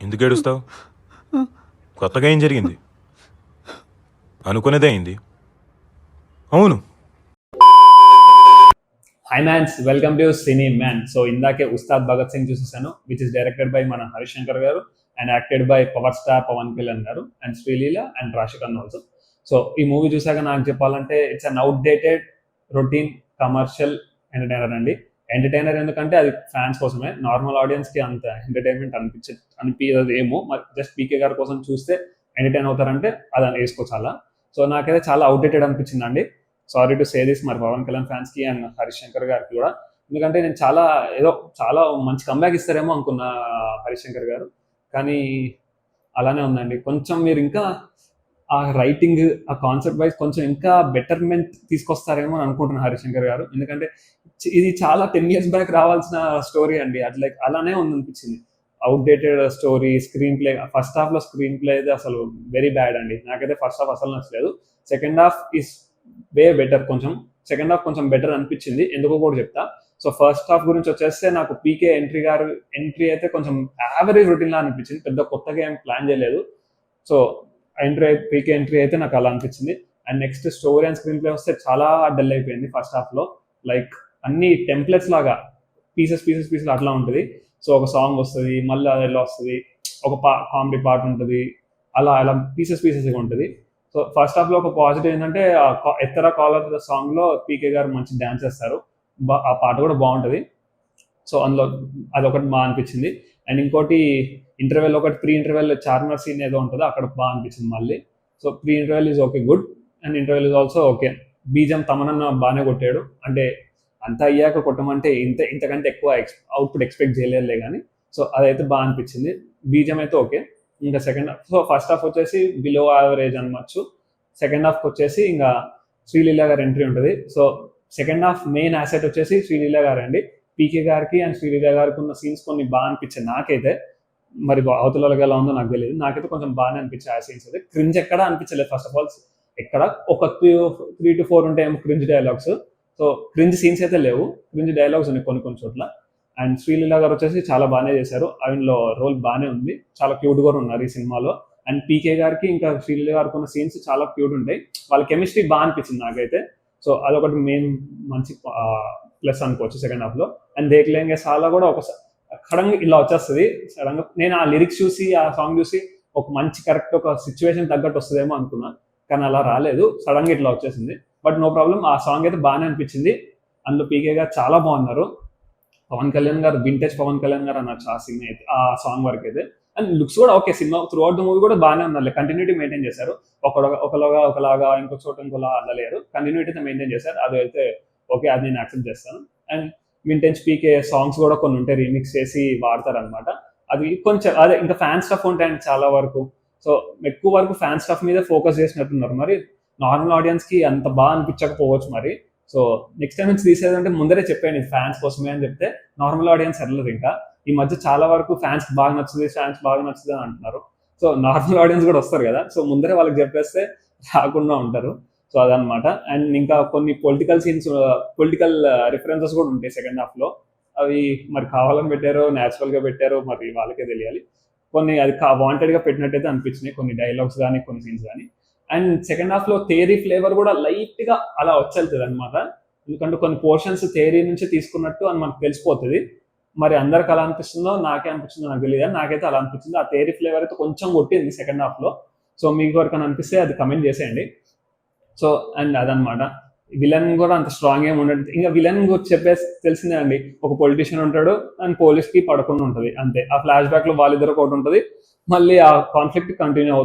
ఎందుకు ఏడుస్తావు? కొత్తగా ఏం జరిగింది? అనుకునేదే అయింది. అవును. Hi mans, welcome to cine man. So ఇందాకే ఉస్తాద్ భగత్ సింగ్ చూసేసాను, విచ్ ఇస్ డైరెక్టెడ్ బై మన హరిశంకర్ గారు and acted by power star Pawan Kalyan గారు అండ్ శ్రీలీల అండ్ రాశిఖన్ ఆల్సో. సో ఈ మూవీ చూసాక నాకు చెప్పాలంటే it's an outdated routine commercial entertainer అండి. ఎంటర్టైనర్ ఎందుకంటే అది ఫ్యాన్స్ కోసమే, నార్మల్ ఆడియన్స్కి అంత ఎంటర్టైన్మెంట్ అనిపించదు ఏమో. మరి జస్ట్ పీకే గారి కోసం చూస్తే ఎంటర్టైన్ అవుతారంటే అది వేసుకోవచ్చు అలా. సో నాకైతే చాలా అవుట్డేటెడ్ అనిపించింది అండి. సారీ టు సే దిస్ మరి పవన్ కళ్యాణ్ ఫ్యాన్స్ కి అండ్ హరిశంకర్ గారికి కూడా. ఎందుకంటే నేను చాలా మంచి కంబ్యాక్ ఇస్తారేమో అనుకున్నా హరిశంకర్ గారు, కానీ అలానే ఉందండి. కొంచెం మీరు ఇంకా ఆ రైటింగ్, ఆ కాన్సెప్ట్ వైజ్ కొంచెం ఇంకా బెటర్మెంట్ తీసుకొస్తారేమో అని అనుకుంటున్నాను హరిశంకర్ గారు. ఎందుకంటే ఇది చాలా 10 years బ్యాక్ రావాల్సిన స్టోరీ అండి. అట్లా అలానే ఉంది అనిపించింది. Outdated story, screen play, first half లో స్క్రీన్ ప్లే అయితే అసలు వెరీ బ్యాడ్ అండి. నాకైతే ఫస్ట్ హాఫ్ అసలు నచ్చలేదు. Second half is way better. Second half కొంచెం బెటర్ అనిపించింది, ఎందుకో కూడా చెప్తా. సో ఫస్ట్ హాఫ్ గురించి వచ్చేస్తే నాకు పీకే ఎంట్రీ అయితే కొంచెం యావరేజ్ రొటీన్ లా అనిపించింది. పెద్ద కొత్తగా ఏం ప్లాన్ చేయలేదు. సో పీకే ఎంట్రీ అయితే నాకు అలా అనిపించింది. And next story and screen play వస్తే చాలా డల్ అయిపోయింది ఫస్ట్ హాఫ్ లో. లైక్ అన్ని టెంప్లెట్స్ లాగా పీసెస్ అట్లా ఉంటుంది. సో ఒక సాంగ్ వస్తుంది, మళ్ళీ అది ఎలా వస్తుంది, ఒక కామెడీ పార్ట్ ఉంటుంది, అలా అలా పీసెస్గా ఉంటుంది. సో ఫస్ట్ హాఫ్ లో ఒక పాజిటివ్ ఏంటంటే ఎత్తర కాలర్ సాంగ్ లో పీకే గారు మంచి డాన్స్ చేస్తారు, ఆ పాట కూడా బాగుంటుంది. సో అందులో అదొకటి బాగా అనిపించింది. అండ్ ఇంకోటి ఇంటర్వెల్, ఒకటి ప్రీ ఇంటర్వెల్ చార్మినార్ సీన్ ఏదో ఉంటుందో అక్కడ బాగా అనిపించింది మళ్ళీ. So pre interval is okay, good. And interval is also okay. బీజం తమనన్న బాగానే కొట్టాడు. అంటే అంతా అయ్యాక కొట్టమంటే ఇంతకంటే ఎక్కువ అవుట్పుట్ ఎక్స్పెక్ట్ చేయలేదులే కానీ. సో అదైతే బాగా అనిపించింది. బీజం అయితే ఓకే. ఇంకా second half, so first half వచ్చేసి బిలో యావరేజ్ అనవచ్చు. సెకండ్ హాఫ్ వచ్చేసి ఇంకా శ్రీలీల గారి ఎంట్రీ ఉంటుంది. So second half main asset వచ్చేసి శ్రీలీల గారు అండి. పీకే గారికి అండ్ శ్రీలీల గారికి ఉన్న సీన్స్ కొన్ని బాగా అనిపించాయి నాకైతే. మరి అవతల వాళ్ళకి ఎలా ఉందో నాకు తెలియదు. నాకైతే కొంచెం బాగానే అనిపించాయి ఆ సీన్స్ అయితే. క్రింజ్ ఎక్కడా అనిపించలేదు ఫస్ట్ ఆఫ్ ఆల్. ఎక్కడ ఒక 3 to 4 ఉంటాయేమో cringe dialogues. So cringe scenes అయితే లేవు, క్రింజ్ డైలాగ్స్ ఉన్నాయి కొన్ని చోట్ల. అండ్ శ్రీలీల గారు వచ్చేసి చాలా బాగానే చేశారు. ఆయనలో రోల్ బాగానే ఉంది, చాలా క్యూట్ గా ఉన్నారు ఈ సినిమాలో. అండ్ పీకే గారికి ఇంకా శ్రీలీల గారికి ఉన్న సీన్స్ చాలా క్యూట్ ఉంటాయి. వాళ్ళ కెమిస్ట్రీ బాగా అనిపించింది నాకైతే. సో అదొకటి మెయిన్ మంచి ప్లస్ అనుకోవచ్చు సెకండ్ హాఫ్ లో. అండ్ దేఖ్లేంగే సాలా కూడా ఒక సడన్ ఇలా వచ్చేస్తుంది. సడన్ గా నేను ఆ లిరిక్స్ చూసి, ఆ సాంగ్ చూసి ఒక మంచి కరెక్ట్ ఒక సిచ్యువేషన్ తగ్గట్టు వస్తుందేమో అనుకున్నా, కానీ అలా రాలేదు. సడన్ గా ఇట్లా వచ్చేసింది. బట్ నో ప్రాబ్లం, ఆ సాంగ్ అయితే బాగానే అనిపించింది. అందులో పీకే గారు చాలా బాగున్నారు. పవన్ కళ్యాణ్ గారు వింటేజ్ పవన్ కళ్యాణ్ గారు అన్నట్టు ఆ సినిమా అయితే, ఆ సాంగ్ వరకు అయితే. అండ్ లుక్స్ కూడా okay. Cinema through out the movie కూడా బాగానే ఉన్నారు, కంటిన్యూటీ మెయింటైన్ చేశారు. ఒకలాగా ఇంకో చోట ఇంకోలా అల్లలేరు, కంటిన్యూటీ అయితే మెయింటైన్ చేశారు. అది అయితే ఓకే, అది నేను యాక్సెప్ట్ చేస్తాను. అండ్ వింటేజ్ పీకే సాంగ్స్ కూడా కొన్ని ఉంటాయి, రీమిక్స్ చేసి వాడతారు అనమాట. అది కొంచెం అదే ఇంకా ఫ్యాన్ స్టఫ్ ఉంటాయండి చాలా వరకు. సో ఎక్కువ వరకు ఫ్యాన్ స్టఫ్ మీద ఫోకస్ చేసినట్టున్నారు. మరి నార్మల్ ఆడియన్స్ కి అంత బాగా అనిపించకపోవచ్చు మరి. సో నెక్స్ట్ టైం నుంచి తీసేదంటే ముందరే చెప్పాను, ఇది ఫ్యాన్స్ కోసమే అని చెప్తే నార్మల్ ఆడియన్స్ వెళ్ళరు. ఇంకా ఈ మధ్య చాలా వరకు ఫ్యాన్స్ బాగా నచ్చుతుంది అని అంటున్నారు. సో నార్మల్ ఆడియన్స్ కూడా వస్తారు కదా, సో ముందరే వాళ్ళకి చెప్పేస్తే రాకుండా ఉంటారు. సో అదనమాట. అండ్ ఇంకా కొన్ని పొలిటికల్ రిఫరెన్సెస్ కూడా ఉంటాయి సెకండ్ హాఫ్ లో. అవి మరి కావాలని పెట్టారో న్యాచురల్ గా పెట్టారో మరి వాళ్ళకే తెలియాలి. కొన్ని అది వాంటెడ్ గా పెట్టినట్టయితే అనిపించినాయి, కొన్ని డైలాగ్స్ కానీ కొన్ని సీన్స్ కానీ. అండ్ సెకండ్ హాఫ్ లో థియరీ ఫ్లేవర్ కూడా లైట్ గా అలా వచ్చేస్తుంది అనమాట. ఎందుకంటే కొన్ని పోర్షన్స్ థియరీ నుంచి తీసుకున్నట్టు అని మనకు తెలిసిపోతుంది. మరి అందరికి అలా అనిపిస్తుందో నాకే అనిపిస్తుందో నాకు తెలియదు, నాకైతే అలా అనిపించింది. ఆ థియరీ ఫ్లేవర్ అయితే కొంచెం కొట్టింది సెకండ్ హాఫ్ లో. సో మీకు ఎవరికైనా అనిపిస్తే అది కమెంట్ చేసేయండి. సో అండ్ అదనమాట. విలన్ కూడా అంత స్ట్రాంగ్ ఏమి ఉండదు. ఇంకా విలన్ గురించి చెప్పేసి తెలిసిందే అండి. ఒక పొలిటీషియన్ ఉంటాడు అండ్ పోలీస్ కి పడకుండా ఉంటుంది అంతే. ఆ ఫ్లాష్ బ్యాక్ లో వాళ్ళిద్దరు ఒకటి ఉంటుంది. మళ్ళీ ఆ కాన్ఫ్లిక్ట్ కంటిన్యూ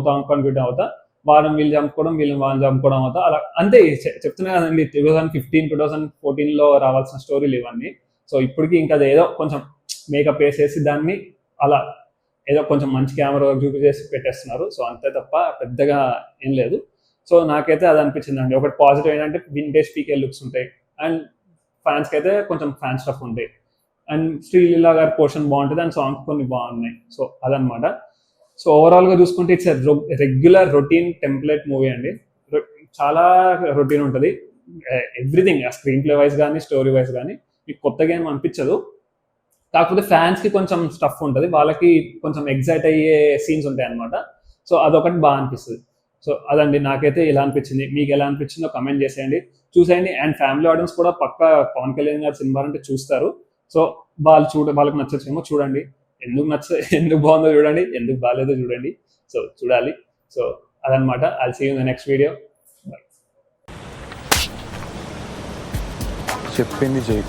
అవుతా వాళ్ళని వీళ్ళు చంపుకోవడం, వీళ్ళని వాళ్ళని చంపుకోవడం అవుతా అలా అంతే. చెప్తున్నా కదండి, 2015-2014 లో రావాల్సిన స్టోరీలు ఇవన్నీ. సో ఇప్పటికి ఇంకా అది ఏదో కొంచెం మేకప్ వేసేసి దాన్ని అలా ఏదో కొంచెం మంచి కెమెరా చూపించేసి పెట్టేస్తున్నారు. సో అంతే తప్ప పెద్దగా ఏం లేదు. సో నాకైతే అది అనిపించింది అండి. ఒకటి పాజిటివ్ ఏంటంటే వింటేజ్ పీకే లుక్స్ ఉంటాయి. అండ్ ఫ్యాన్స్కి అయితే కొంచెం ఫ్యాన్ స్టఫ్ ఉంటాయి. అండ్ శ్రీలీల గారి పోర్షన్ బాగుంటుంది అండ్ సాంగ్స్ కొన్ని బాగున్నాయి. సో అదనమాట. సో ఓవరాల్ గా చూసుకుంటే it's regular routine template movie అండి. చాలా రొటీన్ ఉంటుంది. ఎవ్రీథింగ్ స్క్రీన్ ప్లే వైజ్ కానీ స్టోరీ వైజ్ కానీ మీకు కొత్తగా ఏం అనిపించదు. కాకపోతే ఫ్యాన్స్ కి కొంచెం స్టఫ్ ఉంటుంది, వాళ్ళకి కొంచెం ఎగ్జైట్ అయ్యే సీన్స్ ఉంటాయి అనమాట. సో అదొకటి బాగా అనిపిస్తుంది. సో అదండి, నాకైతే ఇలా అనిపించింది. మీకు ఎలా అనిపించిందో కమెంట్ చేసేయండి, చూసేయండి. అండ్ ఫ్యామిలీ ఆడియన్స్ కూడా పక్కా పవన్ కళ్యాణ్ గారి సినిమా అంటే చూస్తారు. సో వాళ్ళకి నచ్చచ్చేమో, చూడండి. ఎందుకు బాగుందో చూడండి, ఎందుకు బాగాలేదో చూడండి. సో చూడాలి. సో అదనమాట. I'll see you in the next video. చెప్పింది చేయి.